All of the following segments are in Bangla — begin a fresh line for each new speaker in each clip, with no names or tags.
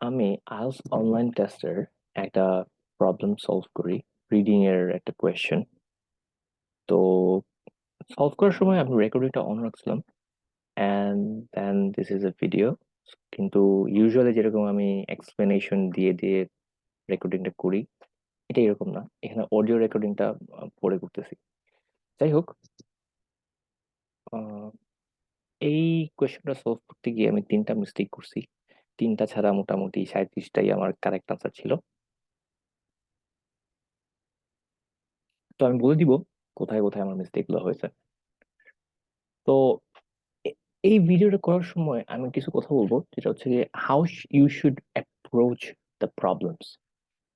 আমি আইএলটিএস অনলাইন টেস্টের একটা প্রবলেম সলভ করি, রিডিং এর একটা কোয়েশ্চেন। তো সলভ করার সময় আমি রেকর্ডিংটা অন রাখছিলাম, and then this is a video. কিন্তু ইউজুয়ালি যেরকম আমি এক্সপ্লেনেশন দিয়ে দিয়ে রেকর্ডিংটা করি, এটা এরকম না, এখানে অডিও রেকর্ডিংটা পরে করতেছি। যাই হোক, আহ, এই কোয়েশ্চেনটা সলভ করতে গিয়ে আমি তিনটা মিস্টেক করছি। তিনটা ছাড়া মোটামুটি 37টাই আমার কারেক্ট আনসার ছিল। তো আমি বলে দিব কোথায় কোথায় আমার মিস্টেক গুলো হয়েছে। তো এ- এই ভিডিওটা করার সময় আমি কিছু কথা বলবো, যেটা হচ্ছে যে how you should approach the problems,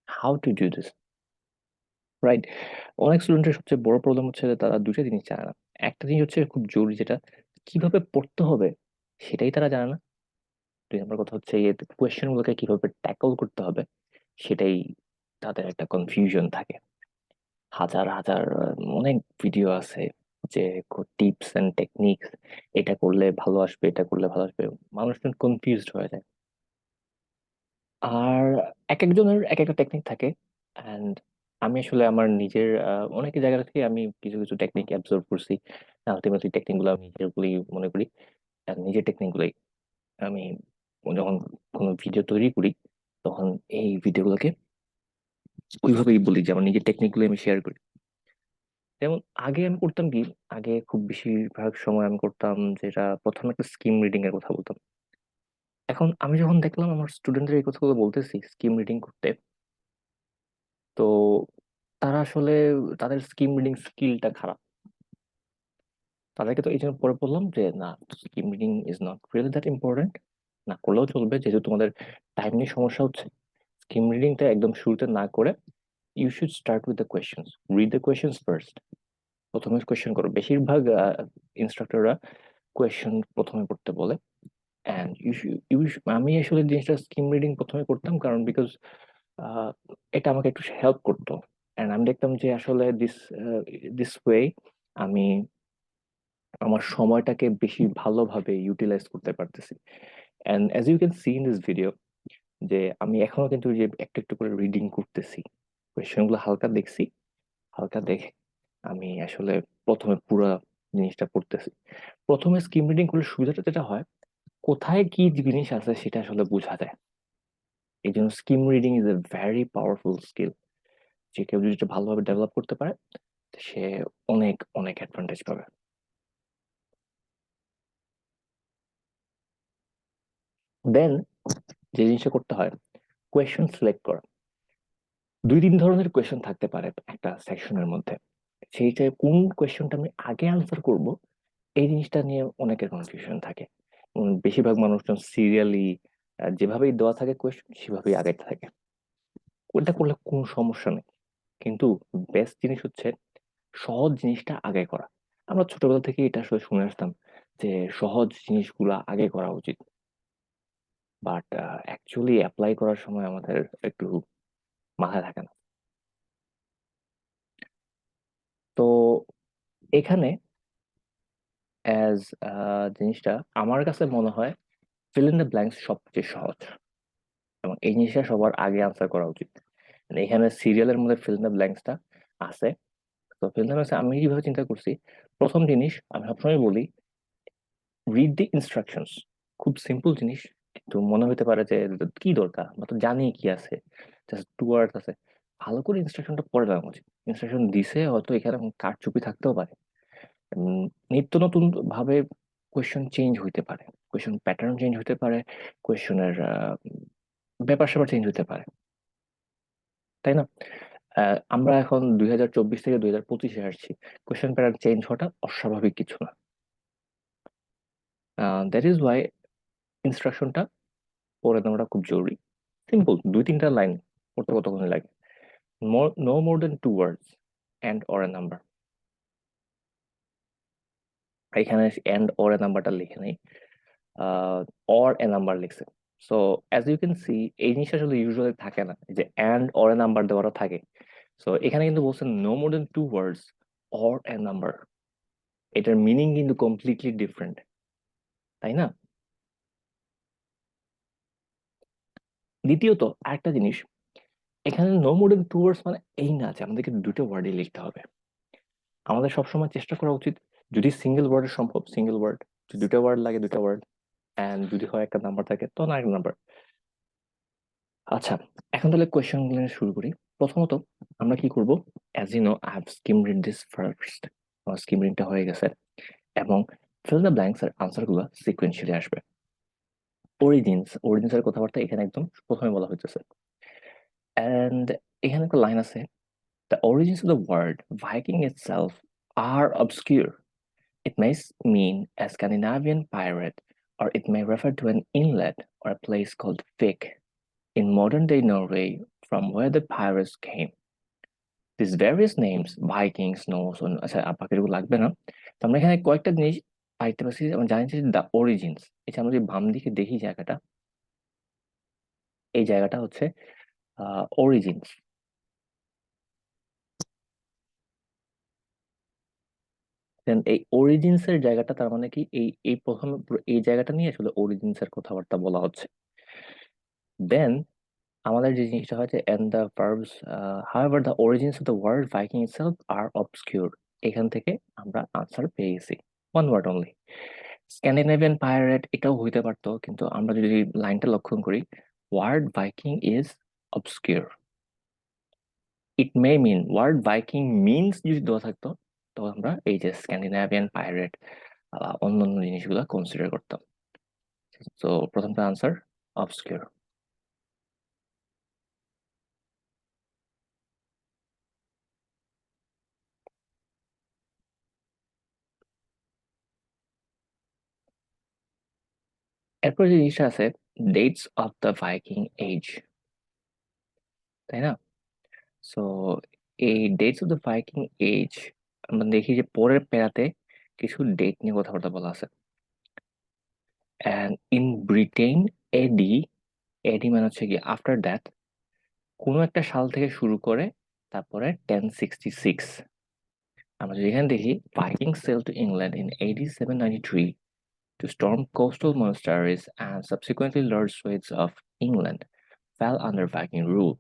how to do this, right? অনেক স্টুডেন্টের সবচেয়ে বড় প্রবলেম হচ্ছে যে তারা দুইটা জিনিস জানে না। একটা জিনিস হচ্ছে খুব জরুরি, যেটা কিভাবে পড়তে হবে সেটাই তারা জানে না। দুই নম্বর কথা হচ্ছে এই কোয়েশ্চেন গুলোকে কিভাবে ট্যাকল করতে হবে, সেটাই তাদের একটা কনফিউশন থাকে। হাজার হাজার অনেক ভিডিও আছে যে টিপস এন্ড টেকনিক্স, এটা করলে ভালো আসবে, এটা করলে ভালো আসবে, মানুষ কনফিউজড হয়ে যায়। আর এক একজনের এক একটা টেকনিক থাকে। অ্যান্ড আমি আসলে আমার নিজের অনেক জায়গা থেকে আমি কিছু কিছু টেকনিক অ্যাবজর্ভ করছি। আলটিমেটলি টেকনিক গুলো আমি নিজের বলেই মনে করি। আর নিজের টেকনিক গুলোই আমি যখন কোনো ভিডিও তৈরি করি, তখন এই ভিডিওগুলোকে ওইভাবেই বলি যে আমার নিজের টেকনিক গুলো আমি শেয়ার করি। যেমন আগে আমি করতাম কি, আগে খুব বেশিরভাগ সময় আমি করতাম যেটা, প্রথমে একটা স্কিম রিডিং এর কথা বলতাম। এখন আমি যখন দেখলাম আমার স্টুডেন্টদের এই কথাগুলো বলতেছি স্কিম রিডিং করতে, তো তারা আসলে তাদের স্কিম রিডিং স্কিলটা খারাপ। তাদেরকে তো এই জন্য পরে বললাম যে না, scheme reading is not really that important, না করলেও চলবে, যেহেতু তোমাদের টাইম নিয়ে সমস্যা হচ্ছে। স্কিম রিডিংটা একদম শুরুতে না করে you should start with the questions, read the questions first. প্রথমে কোয়েশ্চেন করো, বেশিরভাগ ইনস্ট্রাক্টররা কোয়েশ্চেন প্রথমে পড়তে বলে। অ্যান্ড আমি আসলে জিনিসটা স্কিম রিডিং প্রথমে করতাম, কারণ বিকজ এটা আমাকে একটু হেল্প করতো। অ্যান্ড আমি দেখতাম যে আসলে দিস দিস ওয়ে আমি আমার সময়টাকে বেশি ভালোভাবে ইউটিলাইজ করতে পারতেছি। And as you can see in this video, যে আমি এখনো কিন্তু যে একটু একটু করে রিডিং করতেছি, কোয়েশ্চেন গুলো হালকা দেখছি, হালকা দেখে আমি আসলে প্রথমে পুরো জিনিসটা পড়তেছি। প্রথমে স্কিম রিডিং করলে সুবিধাটা যেটা হয়, কোথায় কি জিনিস আছে সেটা আসলে বোঝা যায়। এই জন্য scheme reading is a very powerful skill. যে কেউ যদি এটা ভালোভাবে ডেভেলপ করতে পারে, সে অনেক অনেক অ্যাডভান্টেজ পাবে। দেন যে জিনিসটা করতে হয়, কোয়েশ্চেন সিলেক্ট করা। দুই তিন ধরনের কোয়েশ্চেন থাকতে পারে একটা সেকশনের মধ্যে। সেইটা কোন কোয়েশ্চেনটা আমি আগে আনসার করব, এই জিনিসটা নিয়ে অনেকের কনফিউশন থাকে। বেশিরভাগ মানুষজন সিরিয়ালি যেভাবেই দেওয়া থাকে কোয়েশ্চেন সেভাবেই আগে থাকে। ওটা করলে কোনো সমস্যা নেই, কিন্তু বেস্ট জিনিস হচ্ছে সহজ জিনিসটা আগে করা। আমরা ছোটবেলা থেকে এটা আসলে শুনে আসতাম যে সহজ জিনিসগুলা আগে করা উচিত, বাট অ্যাকচুয়ালি অ্যাপ্লাই করার সময় আমাদের একটু মাথায় থাকে না। তো এখানে অ্যাজ জিনিসটা আমার কাছে মনে হয় ফিল ইন দ্য ব্ল্যাঙ্কস সবচেয়ে সহজ, এবং এই জিনিসটা সবার আগে আনসার করা উচিত। মানে এখানে সিরিয়ালের মধ্যে ফিল ইন দ্য ব্ল্যাঙ্কসটা আছে। তো ফিল ইন দ্য ব্ল্যাঙ্কস আমি যেভাবে চিন্তা করছি, প্রথম জিনিস আমি সবসময় বলি, রিড দি ইনস্ট্রাকশনস। খুব সিম্পল জিনিস, কিন্তু মনে হতে পারে যে কি দরকার, আমরা তো জানি কি আছে, জাস্ট টু ওয়ার্ডস আছে। ভালো করে ইনস্ট্রাকশনটা পড়ে নেওয়া উচিত। ইনস্ট্রাকশন দিছে হয়তো এখানে কারচুপি থাকতেও পারে। উম, নিত্য নতুন ভাবে কোয়েশ্চেন চেঞ্জ হইতে পারে, কোয়েশ্চেন প্যাটার্ন চেঞ্জ হতে পারে, কোয়েশ্চেনের ব্যাপার স্যাপার চেঞ্জ হতে পারে, তাই না? আমরা এখন 2024 থেকে 2025-এ আসছি, কোয়েশ্চেন প্যাটার্ন চেঞ্জ হওয়াটা অস্বাভাবিক কিছু না। দ্যাট ইজ ওয়াই ইনস্ট্রাকশনটা পড়ে নেওয়াটা খুব জরুরি। সিম্পল দুই তিনটা লাইন পড়তে কতক্ষণ লাগে, no more than two words, and or a number. এখানে অ্যান্ড অর এ নাম্বারটা লিখে নেই, অর এ নাম্বার লিখছে। So as you can see, এই জিনিসটা আসলে ইউজুয়ালি থাকে না, এই যে অ্যান্ড অর এ নাম্বার দেওয়াটা থাকে। সো এখানে কিন্তু বলছেন no more than two words or a number, এটার মিনিং কিন্তু কমপ্লিটলি ডিফারেন্ট, তাই না? দ্বিতীয়ত আরেকটা জিনিস, এখানে নো মোর দেন টু ওয়ার্ডস মানে এই না যে আমাদেরকে দুটো ওয়ার্ডে লিখতে হবে। আমাদের সবসময় চেষ্টা করা উচিত, যদি সিঙ্গেল ওয়ার্ডে সম্ভব সিঙ্গেল ওয়ার্ড, যদি দুটো ওয়ার্ড লাগে দুটো ওয়ার্ড, অ্যান্ড যদি হয় একটা নাম্বার থাকে তো আরেকটা নাম্বার। আচ্ছা, এখন তাহলে কোয়েশ্চেন গুলো শুরু করি। প্রথমত আমরা কি করব, as you know I have skim read this first, আমার স্কিম রিডটা হয়ে গেছে, এবং ফিল দ্য ব্ল্যাঙ্কস এর আনসার গুলো সিকোয়েন্সিয়ালি আসবে। অরিজিনস এর কথাবার্তা এখানে একদম প্রথমে বলা হইতেছে, এন্ড এখানে একটা লাইন আছে, the origins of the word Viking itself are obscure. It may mean a Scandinavian pirate, or it may refer to an inlet or a place called Vik in modern-day Norway from where the pirates came. These various names, Vikings, Norse, আচ্ছা বাকিগুলো লাগবে না। তো আমরা এখানে কয়েকটা জিনিস পাইতে পারছি, আমরা জানি যে দ্য অরিজিনস, এটা আমরা যদি বাম দিকে দেখি জায়গাটা, এই জায়গাটা হচ্ছে অরিজিনস। দেন এই অরিজিনস এর জায়গাটা তার মানে কি, এই এই প্রথম এই জায়গাটা নিয়ে আসলে অরিজিনস এর কথাবার্তা বলা হচ্ছে। দেন আমাদের যে জিনিসটা হচ্ছে end the verbs, however the origins of the word Viking itself are obscure, এখান থেকে আমরা আনসার পেয়ে গেছি, one word only. Scandinavian pirate এটাও হইতে পারতো, কিন্তু আমরা যদি লাইনটা লক্ষণ করি, word Viking is obscure, it may mean, word Viking means যদি দেওয়া থাকতো তো আমরা এই যে স্ক্যান্ডিনেভিয়ান পাইরেট অন্যান্য জিনিসগুলো কনসিডার করতাম। তো প্রথমটা আনসার অবসকিউর। এরপর যে জিনিসটা আছে, dates of the Viking age, তাই না? সো এই dates of the Viking age আমরা দেখি যে পরের প্যারাতে কিছু ডেট নিয়ে কথাবার্তা বলা আছে। অ্যান্ড ইন ব্রিটেন এডি, এডি মানে হচ্ছে কি আফটার দ্যাট, কোনো একটা সাল থেকে শুরু করে তারপরে 1066। আমরা যদি এখানে দেখি, Viking sail to England in AD 793 to storm coastal monasteries and subsequently large swathes of England fell under Viking rule.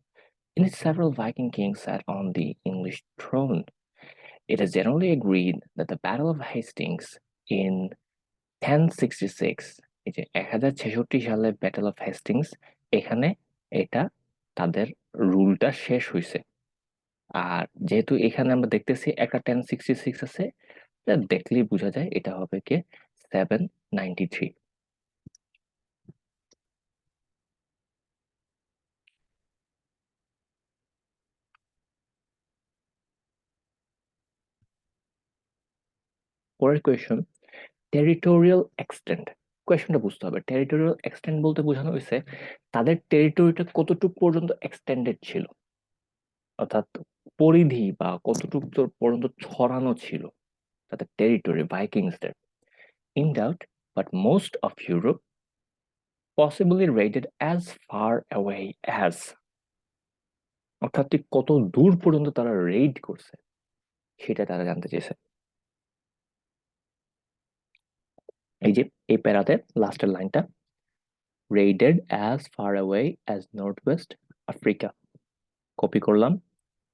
In it, several Viking kings sat on the English throne. It is generally agreed that the Battle of Hastings in 1066, এই যে 1066 সালে ব্যাটেল অফ হেস্টিংস, এখানে এটা তাদের রুলটা শেষ হয়েছে। আর যেহেতু এখানে আমরা দেখতেছি একটা 1066 আছে, এটা দেখলেই বোঝা যায় এটা হবে কি 793। পরের কোয়েশ্চন, টেরিটোরিয়াল এক্সটেন্ট। কোয়েশ্চনটা বুঝতে হবে, টেরিটোরিয়াল এক্সটেন্ট বলতে বোঝানো হয়েছে তাদের টেরিটরিটা কতটুকু পর্যন্ত এক্সটেন্ডেড ছিল, অর্থাৎ পরিধি বা কতটুকু পর্যন্ত ছড়ানো ছিল তাদের টেরিটরি ভাইকিংসদের। In doubt, but most of Europe possibly raided as far away as, অর্থাৎ ঠিক কত দূর পর্যন্ত তারা রেড করছে সেটা তারা জানতে চেয়েছে। এই যে এই প্যারাতে লাস্টের লাইনটা, raided as far away as north west Africa, copy করলাম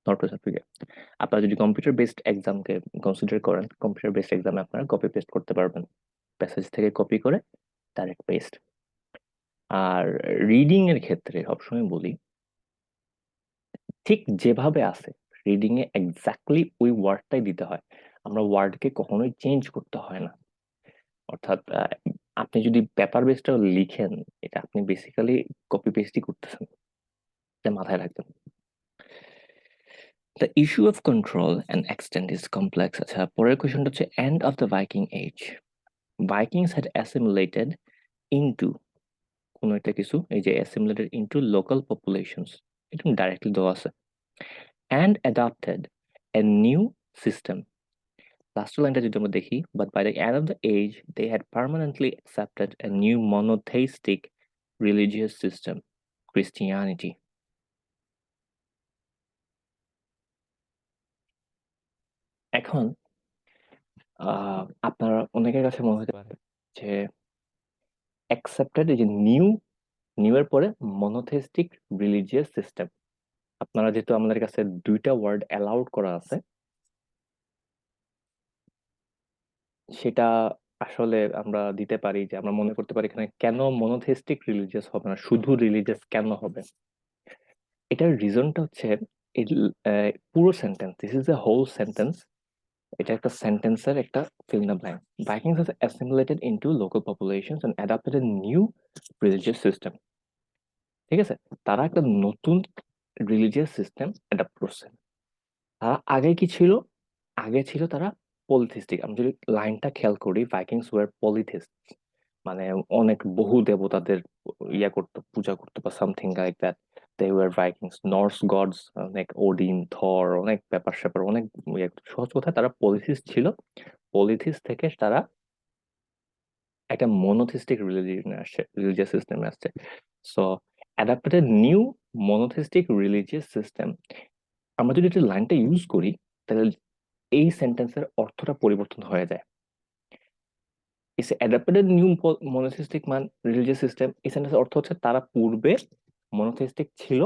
নর্থ ওয়েস্ট আফ্রিকা। আপনারা যদি কম্পিউটার বেসড এক্সামকে কনসিডার করেন, কম্পিউটার বেসড এক্সামে আপনারা কপি পেস্ট করতে পারবেন, প্যাসেজ থেকে কপি করে ডাইরেক্ট পেস্ট। আর রিডিং এর ক্ষেত্রে সবসময় বলি, ঠিক যেভাবে আছে রিডিং এ এক্স্যাক্টলি ওই ওয়ার্ডটাই দিতে হয়, আমরা ওয়ার্ডকে কখনোই চেঞ্জ করতে হয় না। অর্থাৎ আপনি যদি পেপার বেসটাও লিখেন, এটা আপনি বেসিক্যালি কপি পেস্টই করতেছেন, এটা মাথায় রাখবেন। The issue of control and extent is complex. আচ্ছা, পরের কোয়েশ্চনটা হচ্ছে end of the Viking age. Vikings had assimilated into কোনো একটা কিছু, এই যে assimilated into local populations, এটা ডাইরেক্টলি দেওয়া আছে, and adopted a new system. Last লাইনটা যদি আমরা দেখি, but by the end of the age they had permanently accepted a new monotheistic religious system, Christianity. এখন আপনারা অনেকের কাছে মনে হতে পারে যে অ্যাকসেপ্টেড, এই যে নিউ নিউ এর পরে মনোথেইস্টিক রিলিজিয়াস সিস্টেম। আপনারা যেহেতু আমাদের কাছে দুইটা ওয়ার্ড অ্যালাউড করা আছে, সেটা আসলে আমরা দিতে পারি যে আমরা মনে করতে পারি এখানে কেন মনোথেইস্টিক রিলিজিয়াস হবে না, শুধু রিলিজিয়াস কেন হবে। এটার রিজনটা হচ্ছে এই পুরো sentence, this is a whole sentence, এটা একটা সেন্টেন্সের একটা fill in the blank. Vikings have assimilated into local populations and adopted a new religious system. ঠিক আছে, তারা একটা নতুন রিলিজিয়াস সিস্টেম অ্যাডাপ্ট করছে। তারা আগে কি ছিল? আগে ছিল তারা পলিথিস্টিক। আমি যদি লাইনটা খেয়াল করি, ভাইকিংস ওয়ার পলিথিস্ট, মানে অনেক বহু দেবতাদের ইয়া করতো, পূজা করতো বা something like that. They were Vikings, Norse gods, অনেক ওডিন, থর, অনেক ব্যাপার স্যাপার, অনেক ইয়ে। সহজ কথা, তারা পলিথিস্ট ছিল। পলিথিস্ট থেকে তারা একটা মনোথিস্টিক রিলিজিয়নে আসছে, রিলিজিয়াস সিস্টেমে আসছে। So adapted new monotheistic religious system. আমরা যদি একটা লাইনটা ইউজ করি, তাহলে এই সেন্টেন্সের অর্থটা পরিবর্তন হয়ে যায়। ইস অ্যাডাপ্টেড নিউ মনোথিস্টিক মান রিলিজিয়াস সিস্টেম, এই সেন্টেন্সের অর্থ হচ্ছে তারা পূর্বে মনোথিস্টিক ছিল,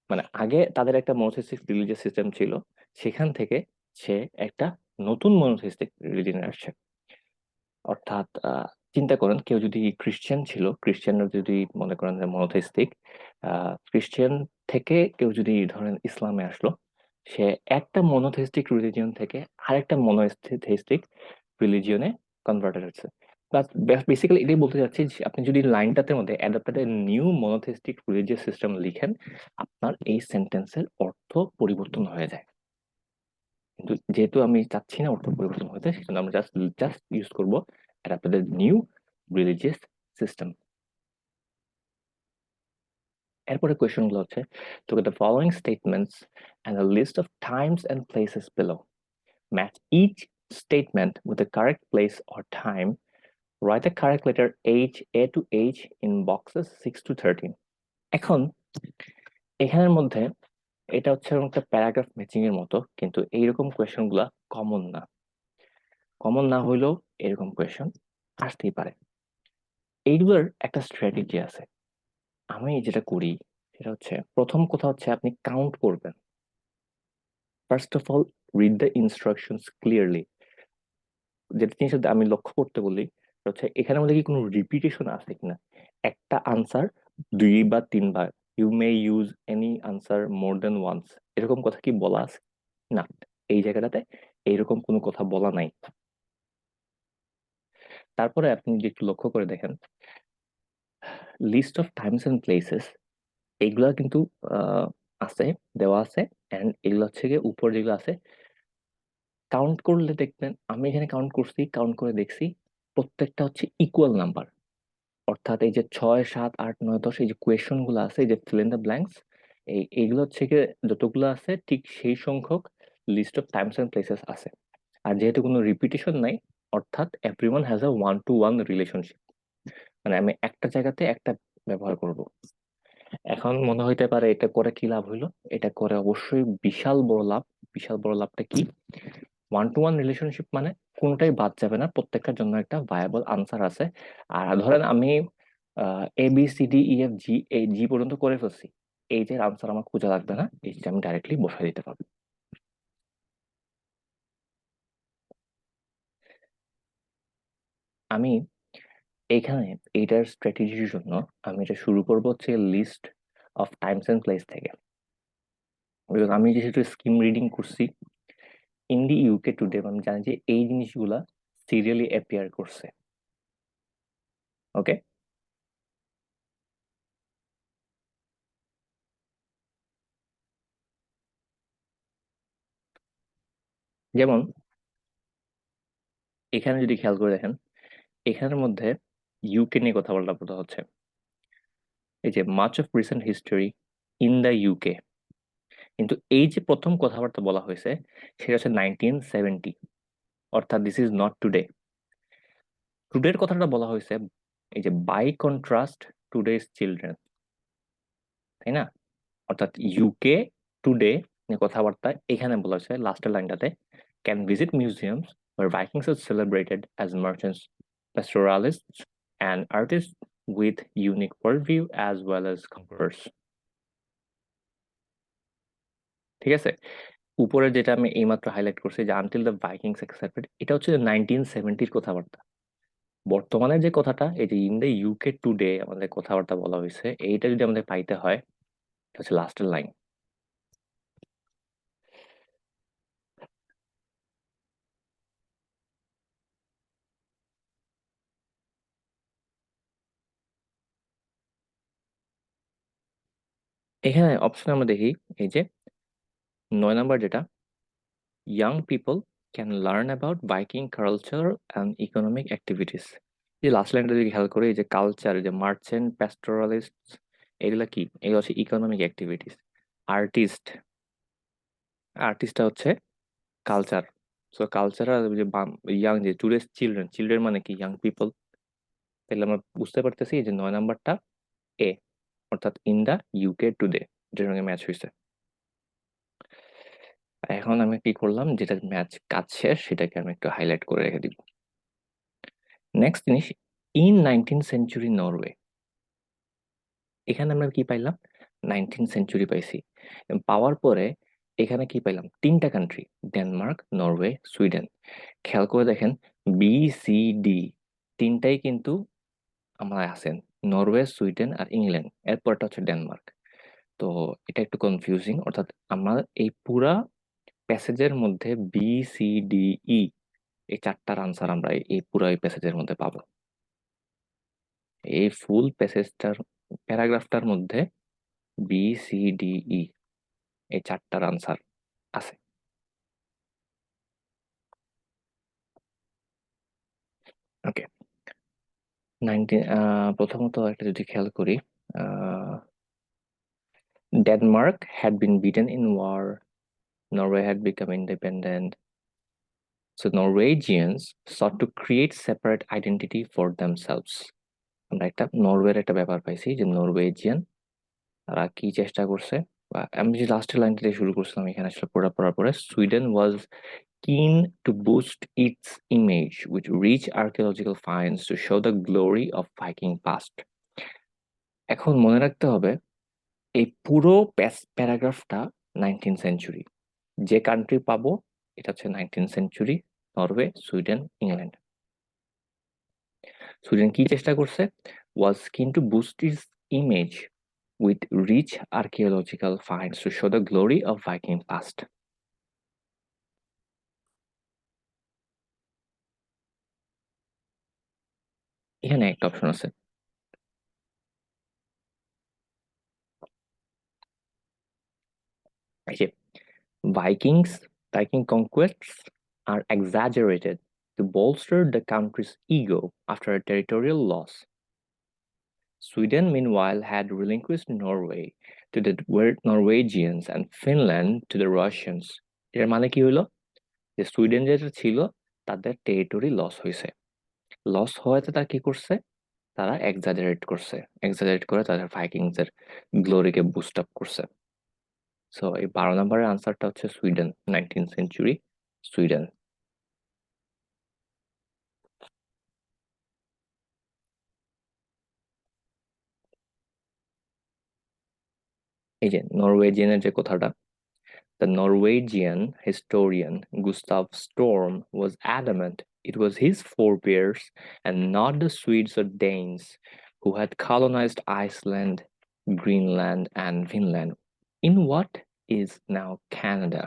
মানে আগে তাদের একটা মনোথিস্টিক রিলিজিয়াস সিস্টেম ছিল, সেখান থেকে সে একটা নতুন মনোথিস্টিক রিলিজিয়নে আসছে। অর্থাৎ চিন্তা করেন, কেউ যদি খ্রিস্টান ছিল, খ্রিস্টানরা যদি মনে করেন যে মনোথেইস্টিক, খ্রিস্টান থেকে কেউ যদি ধরেন ইসলামে আসলো, সে একটা মনোথেইস্টিক রিলিজিয়ন থেকে আরেকটা মনোথেইস্টিক রিলিজিয়নে কনভার্টেড হচ্ছে। বেসিক্যালি এটাই বলতে চাচ্ছি যে আপনি যদি লাইনটাতে মধ্যে অ্যাডাপ্টেড নিউ মনোথেইস্টিক রিলিজিয়াস সিস্টেম লিখেন, আপনার এই সেন্টেন্সের অর্থ পরিবর্তন হয়ে যায়। কিন্তু যেহেতু আমি চাচ্ছি না অর্থ পরিবর্তন হতে, সেজন্য আমরা জাস্ট জাস্ট ইউজ করবো adopted a new religious system. এরপরে কোয়েশ্চন গুলো হচ্ছে, to get the following statements and a list of times and places below. Match each statement with the correct place or time. Write the correct letter H, A to H in boxes 6 to 13. এখন এখানের মধ্যে এটা হচ্ছে একটা প্যারাগ্রাফ ম্যাচিং এর মতো, কিন্তু এইরকম কোয়েশ্চন গুলা কমন না। কমন না হইলেও এরকম কোয়েশ্চন আসতেই পারে। এইগুলোর একটা স্ট্র্যাটেজি আছে। আমি যেটা করি সেটা হচ্ছে, প্রথম কথা হচ্ছে আপনি কাউন্ট করবেন। First of all, read the instructions clearly. যেটা জিনিসটা আমি লক্ষ্য করতে বলি সেটা হচ্ছে, এখানে মধ্যে কি কোনো রিপিটেশন আছে কিনা। একটা আনসার 2 বা 3 বার, you may use any answer more than once, এরকম কথা কি বলা আছে? না, এই জায়গাটাতে এইরকম কোনো কথা বলা নাই। তারপরে আপনি যদি একটু লক্ষ্য করে দেখেন, list of times and places, এইগুলা কিন্তু আছে, দেওয়া আছে। এন্ড এগুলো হচ্ছে গিয়ে উপর যেগুলো আছে, কাউন্ট করলে দেখবেন, আমি এখানে কাউন্ট করছি, কাউন্ট করে দেখছি প্রত্যেকটা হচ্ছে ইকুয়াল নাম্বার। অর্থাৎ এই যে 6, 7, 8, 9, 10, এই যে কোয়েশন গুলো আছে, এই যে ফিল ইন দ্য ব্ল্যাঙ্কস, এইগুলো হচ্ছে গিয়ে যতগুলো আছে ঠিক সেই সংখ্যক list of times and places আছে। আর যেহেতু কোনো রিপিটেশন নাই, অর্থাৎ everyone has a 1 to 1 relationship, মানে আমি একটা জায়গাতে একটা ব্যবহার করব। এখন মনে হইতে পারে এটা করে কি লাভ হইলো, এটা করে অবশ্যই বিশাল বড় লাভ। বিশাল বড় লাভটা কি? 1 to 1 রিলেশনশিপ মানে কোনোটাই বাদ যাবে না, প্রত্যেকটার জন্য একটা ভায়াবল আনসার আছে। আর ধরেন আমি ABCDEFG এই জি পর্যন্ত করে ফেলছি, এই যে আনসার আমার খোঁজা লাগবে না, এই যে আমি ডাইরেক্টলি বসাই দিতে পারবো। আমি এইখানে এইটার স্ট্র্যাটেজির জন্য আমি এটা শুরু করবো হচ্ছে list of times and place থেকে। Because আমি যেহেতু স্কিম রিডিং করছি ইন দি ইউকে টুডে, আমি জানি যে এই জিনিসগুলা সিরিয়ালি অ্যাপিয়ার করছে। ওকে, যেমন এখানে যদি খেয়াল করে দেখেন, এখানের মধ্যে ইউকে নিয়ে কথা বলা হচ্ছে। এই যে much of recent history in the UK, কিন্তু এই যে প্রথম কথাবার্তা বলা হয়েছে সেটা হচ্ছে 1970, অর্থাৎ দিস ইজ নট টুডে। টুডের কথাটা বলা হয়েছে এই যে বাই কন্ট্রাস্ট টুডেজ চিলড্রেন, তাই না? অর্থাৎ ইউকে টুডে নিয়ে কথাবার্তা এখানে বলা হয়েছে লাস্টের লাইনটাতে, can visit museums where Vikings are celebrated as merchants, pastoralists, and artists with unique worldview as well as conquerors. ঠিক আছে, উপরে যেটা আমি এইমাত্র হাইলাইট করছি যে আনটিল দ্য ভাইকিংস এক্সেপ্টেড, এটা হচ্ছে 1970-র কথাবার্তা। বর্তমানে যে কথাটা, এই যে ইন দ্য ইউকে টুডে আমাদের কথাবার্তা বলা হয়েছে, এইটা যদি আমাদের পাইতে হয়, এটা হচ্ছে লাস্টের লাইন। এখানে অপশন আমরা দেখি, এই যে 9 নাম্বার যেটা, young people can learn about biking culture and economic activities. যে লাস্ট লাইনটা যদি খেয়াল করি, এই যে কালচার, যে মার্চেন্ট প্যাস্টোরালিস্ট, এগুলা কি, এগুলো হচ্ছে ইকোনমিক অ্যাক্টিভিটিস। আর্টিস্ট, আর্টিস্টটা হচ্ছে কালচার। সো কালচারাল যে ইয়াং, যে টুডেস চিলড্রেন, চিলড্রেন মানে কি ইয়াং পিপল। তাহলে আমরা বুঝতে পারতেছি যে 9 নাম্বারটা এ, অর্থাৎ ইন দা ইউকে টুডে, যেটার সঙ্গে ম্যাচ হয়েছে। এখন আমি কি করলাম, যেটা ম্যাচ কাজ শেষ সেটাকে আমি একটু হাইলাইট করে রেখে দিব। নেক্সট জিনিস, ইন 19th সেঞ্চুরি নরওয়ে, এখানে আমরা কি পাইলাম, 19th সেঞ্চুরি পাইছি। পাওয়ার পরে এখানে কি পাইলাম, তিনটা কান্ট্রি, ডেনমার্ক, নরওয়ে, সুইডেন। খেয়াল করে দেখেন, বি সি ডি তিনটাই কিন্তু আমরা আছেন, নরওয়ে, সুইডেন আর ইংল্যান্ড, এরপরটা হচ্ছে ডেনমার্ক। তো এটা একটু কনফিউজিং, অর্থাৎ আমরা এই পুরা প্যাসেজের মধ্যে বি সি ডি ই, এই চারটার আনসার আমরা এই পুরো এই প্যাসেজের মধ্যে পাবো। এই ফুল প্যাসেজটার, প্যারাগ্রাফটার মধ্যে বি সি ডি ই, এই চারটার আনসার আছে। ওকে, 19, প্রথমত একটা যদি খেয়াল করি, Denmark had been beaten in war, Norway had become independent, so Norwegians sought to create separate identity for themselves। আমরা একটা নরওয়ের একটা ব্যাপার পাইছি, যে নরওয়েজিয়ান তারা কি চেষ্টা করছে, বা আমি যে লাস্টের লাইনটা দিয়ে শুরু করছিলাম, এখানে আসলে পড়ার পরে Sweden was keen to boost its image with rich archaeological finds to show the glory of Viking past। এখন মনে রাখতে হবে, এই পুরো প্যারাগ্রাফটা 19th সেঞ্চুরি, যে কান্ট্রি পাবো এটা হচ্ছে 19th century, Norway, Sweden, England. Sweden কি চেষ্টা করছে, was keen to boost its image with rich archaeological finds to show the glory of Viking past. এখানে একটা অপশন আছে, এই যে Vikings, Viking conquests are exaggerated to bolster the country's ego after a territorial loss. Sweden, meanwhile, had relinquished Norway to the Norwegians and Finland to the Russians. এর মানে কি হইলো, যে সুইডেন যেটা ছিল তাদের টেরিটরি লস হয়েছে, লস হওয়াতে তারা কি করছে, তারা এক্সাজারেট করে তাদের ভাইকিংস এর গ্লোরিকে বুস্ট আপ করছে। সো এই 12 নম্বরের আনসারটা হচ্ছে সুইডেন, 19th সেঞ্চুরি, সুইডেন। এই যে নরওয়েজিয়ানের যে কথাটা, the Norwegian historian Gustav Storm was adamant it was his forebears and not the Swedes or Danes who had colonized Iceland, Greenland, and Finland in what is now Canada.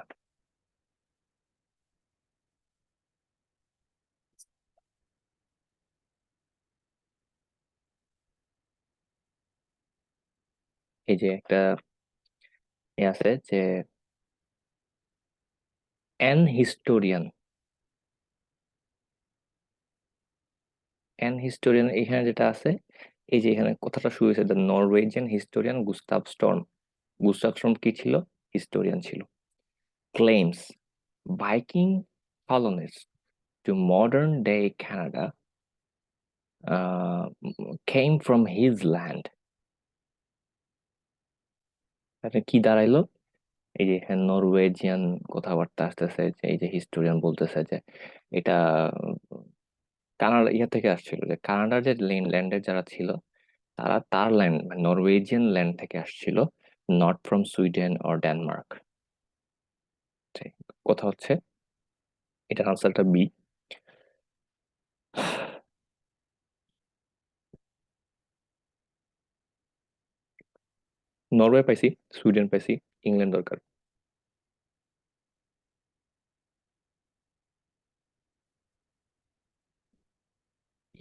এই যে একটা আছে যে an historian, এখানে যেটা আছে, এই যে এখানে কথাটা শুরু হয়েছে, the Norwegian historian Gustav Storm. Gustav Storm কি ছিল, হিস্টোরিয়ান ছিল। Claims Viking colonists to modern day Canada uh, came from his land। তাহলে কি দাঁড়াইলো, এই যে এখানে নরওয়েজিয়ান কথাবার্তা আসতেছে, যে এই যে হিস্টোরিয়ান বলতেছে যে এটা কানাডা ইয়া থেকে আসছিল, যে কানাডার যে ল্যান্ডের যারা ছিল তারা তার ল্যান্ড নরওয়েজিয়ান ল্যান্ড থেকে আসছিল, not from Sweden or Denmark. কথা হচ্ছে এটার আনসারটা বি। নরওয়ে পাইছি, সুইডেন পাইছি, ইংল্যান্ড দরকার।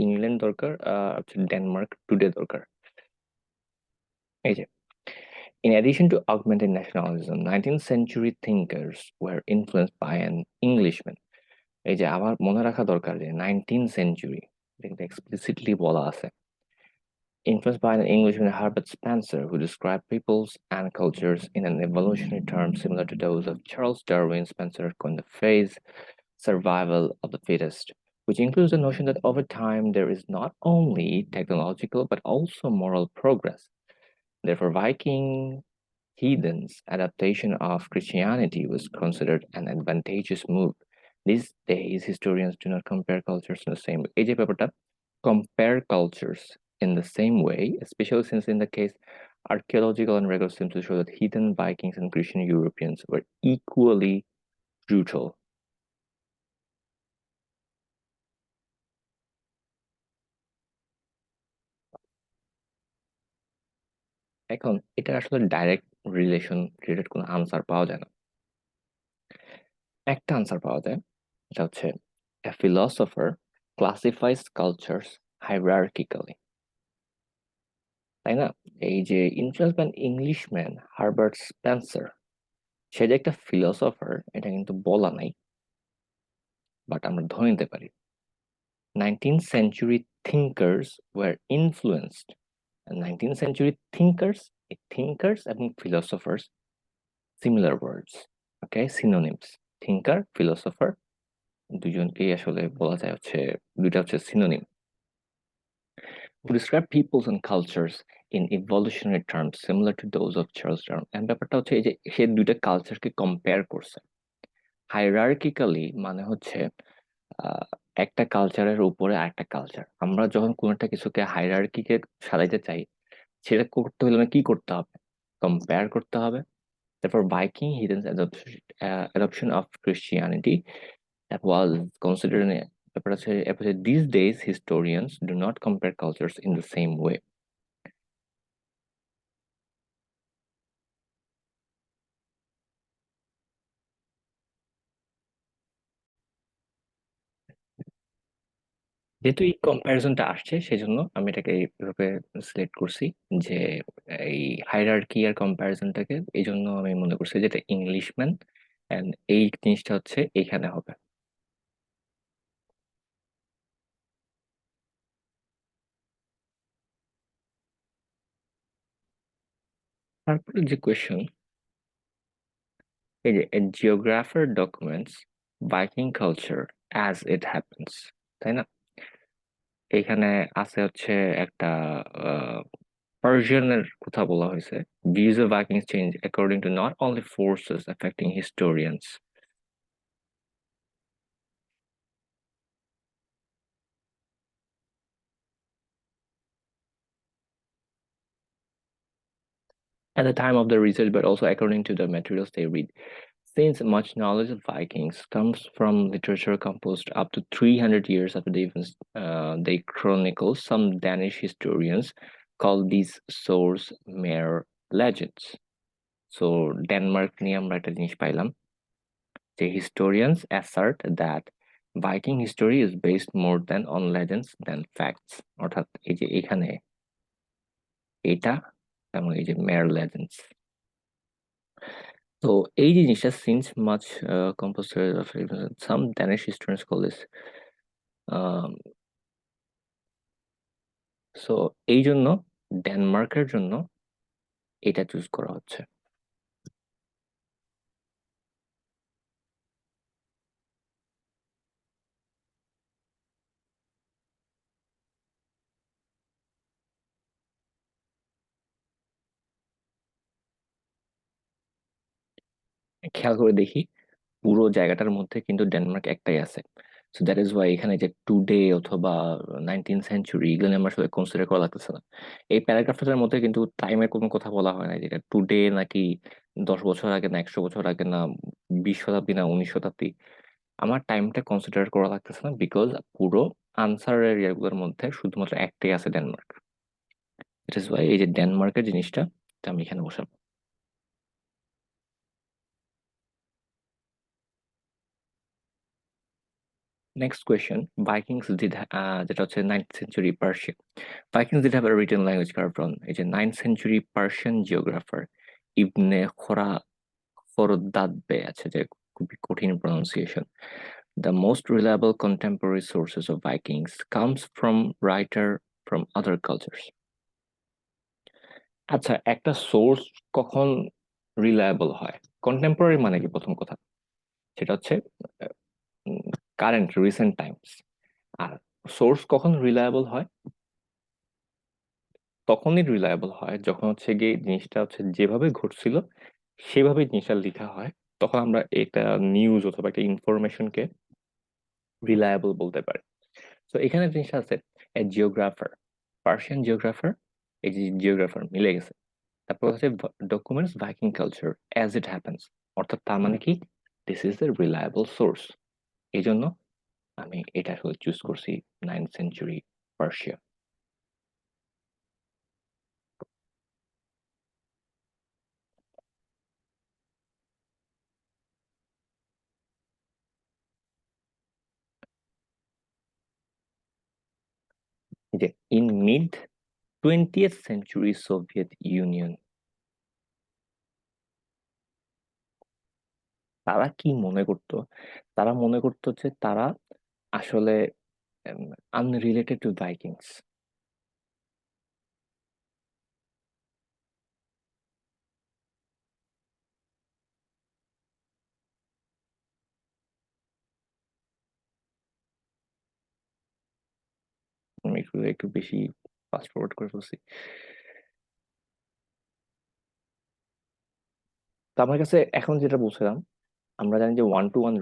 ইংল্যান্ড দরকার আর হচ্ছে ডেনমার্ক টুডে দরকার। এই যে, in addition to augmented nationalism, 19th century thinkers were influenced by an Englishman. এই যে আমার মনে রাখা দরকার যে 19th century কিন্তু explicitly বলা আছে, influenced by an Englishman, Herbert Spencer, who described peoples and cultures in an evolutionary term similar to those of Charles Darwin. Spencer coined the phrase survival of the fittest, which includes the notion that over time there is not only technological but also moral progress. Therefore, Viking heathens' adaptation of Christianity was considered an advantageous move. These days, historians do not compare cultures in the same way. এই যে ব্যাপারটা, compare cultures in the same way, especially since in the case, archaeological and records seem to show that heathen Vikings and Christian Europeans were equally brutal. এখন এটা আসলে ডাইরেক্ট রিলেশন রিলেটেড কোনো আনসার পাওয়া যায় না। একটা আনসার পাওয়া যায়, এটা হচ্ছে a philosopher classifies cultures hierarchically, তাই না? এই যে influence by Englishman Herbert Spencer, সে যে একটা ফিলোসফার এটা কিন্তু বলা নাই, বাট আমরা ধরে নিতে পারি 19th century thinkers were influenced. 19th century thinkers, এই thinkers এবং philosophers similar words, okay, synonyms. thinker, philosopher দুজনকেই আসলে বলা যায় হচ্ছে, দুইটা হচ্ছে synonym, who describe peoples and cultures in evolutionary terms similar to those of Charles Darwin. And ব্যাপারটা হচ্ছে এই যে সে দুইটা কালচারকে কম্পেয়ার করছে হায়ারার্কিক্যালি, মানে হচ্ছে আহ, একটা কালচারের উপরে আরেকটা কালচার। আমরা যখন কোনো একটা কিছুকে হায়ারার্কিকে সাজাইতে চাই, সেটা করতে হলে মানে কি করতে হবে? কম্পেয়ার করতে হবে। তারপর Viking heathens adoption of Christianity that was considered an ব্যাপার আছে, these days historians do not compare cultures in the same way. যেহেতু এই কম্প্যারিজনটা আসছে সেজন্য আমি এটাকে এইভাবে সিলেক্ট করছি, যে এই হায়ারার্কি আর কম্প্যারিজনটাকে এই জন্য আমি মনে করছি যেটা ইংলিশম্যান, এন্ড এই জিনিসটা হচ্ছে এইখানে হবে। তারপরে যে কোয়েশ্চেন, এই যে জিওগ্রাফার documents Viking culture as it happens, তাই না? এখানে আছে হচ্ছে একটা পার্সিয়ানের কথা বলা হয়েছে, views of Vikings change according to not only forces affecting historians. At the time of the research, but also according to the materials they read. Since much knowledge of Vikings comes from literature composed up to 300 years after the events they chronicle, some Danish historians call these source mere legends. So Denmark নিয়ে আমরা একটা জিনিস পাইলাম, যে historians assert that Viking history is based more than on legends than facts. অর্থাৎ এই যে এখানে এটা এবং এই যে mere legends, তো এই জিনিসটা since much composed of some Danish historians call this so এই জন্য ডেনমার্কের জন্য এটা চুজ করা হচ্ছে। খেয়াল করে দেখি পুরো জায়গাটার মধ্যে কিন্তু ডেনমার্ক একটাই আছে, সো দ্যাট ইজ ওয়াই এখানে যে টুডে অথবা 19th সেঞ্চুরি এগুলো আমার আসলে কনসিডার করা লাগতেছে না। এই প্যারাগ্রাফটার মধ্যে কিন্তু টাইমের কোনো কথা বলা হয় না, যেটা টুডে নাকি 10 বছর আগে না 100 বছর আগে না 20 শতাব্দী না 19 শতাব্দী। আমার টাইমটা কনসিডার করা লাগতেছে না, বিকজ পুরো আনসার এরিয়াগুলোর মধ্যে শুধুমাত্র একটাই আছে, ডেনমার্ক। ইট ইজ ওয়াই এই যে ডেনমার্কের জিনিসটা এটা আমি এখানে বসাবো। নেক্সট কোয়েশ্চেন, ভাইকিংস ডিড, যেটা হচ্ছে 9th century Persia. Vikings did have a written language carved on, এই যে 9th সেঞ্চুরি পার্সিয়ান জিওগ্রাফার ইবনে খোরদাদবে আছে, যে খুবই কঠিন pronunciation. The most reliable contemporary sources of Vikings comes from writer from other cultures. আচ্ছা, একটা সোর্স কখন রিলায়েবল হয়? কন্টেম্পোরারি মানে কি, প্রথম কথা সেটা হচ্ছে কারেন্ট রিসেন্ট টাইমস। আর সোর্স কখন রিলায়েবল হয়? তখনই রিলায়েবল হয় যখন হচ্ছে গিয়ে জিনিসটা হচ্ছে যেভাবে ঘটছিল সেভাবে জিনিসটা লেখা হয়, তখন আমরা একটা নিউজ অথবা একটা ইনফরমেশনকে রিলায়েবল বলতে পারি। তো এখানে জিনিসটা আছে, এ জিওগ্রাফার, পার্সিয়ান জিওগ্রাফার, এই যে জিওগ্রাফার মিলে গেছে। তারপর হচ্ছে documents Viking culture as it happens, অর্থাৎ তার মানে কি, this is the reliable source. এই জন্য আমি এটা আসলে চুজ করছি 9th সেঞ্চুরি পার্সিয়া। এই যে in mid 20th century Soviet union, তারা কি মনে করতো? তারা মনে করতো যে তারা আসলে আনরিলেটেড টু ভাইকিংস। আমি একটু একটু বেশি ফাস্ট ফরওয়ার্ড করে ফেলছি। তো আমার কাছে এখন যেটা বলছিলাম, আমরা জানি যে ওয়ান টু ওয়ান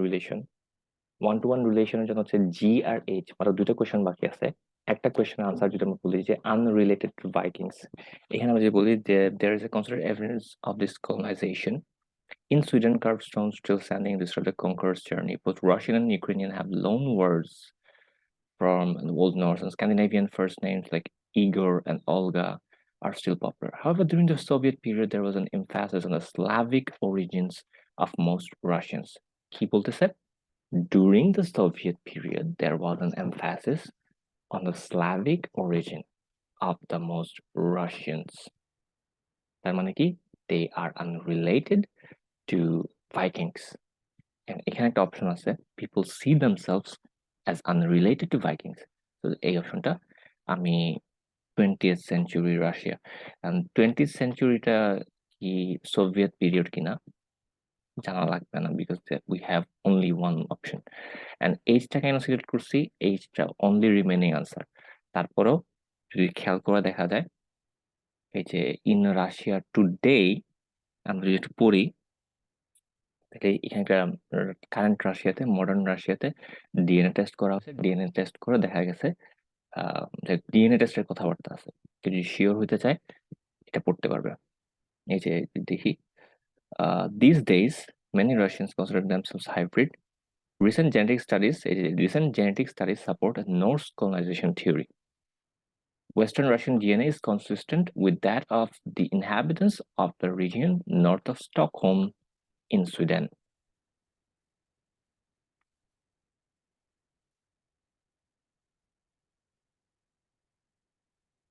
রিলেশনের জন্য হচ্ছে জি আর এইচ, মানে দুটো কোয়েশ্চেন বাকি আছে। একটা কোয়েশ্চেনের আনসার যদি আমরা বলি যে আনরিলেটেড টু ভাইকিংস, এখানে আমরা যদি বলি যে there is a considered evidence of this colonization in Sweden, carved stones still standing describe the conqueror's journey. Both Russian and Ukrainian have loan words from the Old Norse, and Scandinavian first names like Igor and Olga are still popular. However, during the Soviet period, there was an emphasis on the Slavic origins of most Russians. কি বলতেছে? During the Soviet period, there was an emphasis on the Slavic origin of the most Russians. তার মানে কি? They are unrelated to Vikings. And এখানে একটা অপশন আছে, people see themselves as unrelated to Vikings. তো এই অপশনটা আমি 20th century Russia, and 20th সেঞ্চুরিটা কি সোভিয়েত পিরিয়ড কিনা জানা লাগবে না, because we have only one option. And এইজটা কেন সিলেক্ট করছি, এইজটা অনলি রিমেনিং আনসার। তারপরেও যদি খেয়াল করে দেখা যায়, এই যে ইন রাশিয়া টুডে, আমরা যদি একটু পড়ি, তাহলে এখানকার কারেন্ট রাশিয়াতে, মডার্ন রাশিয়াতে ডিএনএ টেস্ট করা হচ্ছে। ডিএনএ টেস্ট করে দেখা গেছে যে ডিএনএ টেস্টের কথাবার্তা আছে। কেউ যদি শিওর হইতে চায় এটা পড়তে পারবে। এই যে দেখি, this days many Russians consider themselves hybrid. Recent genetic studies support a Norse colonization theory. Western Russian DNA is consistent with that of the inhabitants of the region north of Stockholm in Sweden.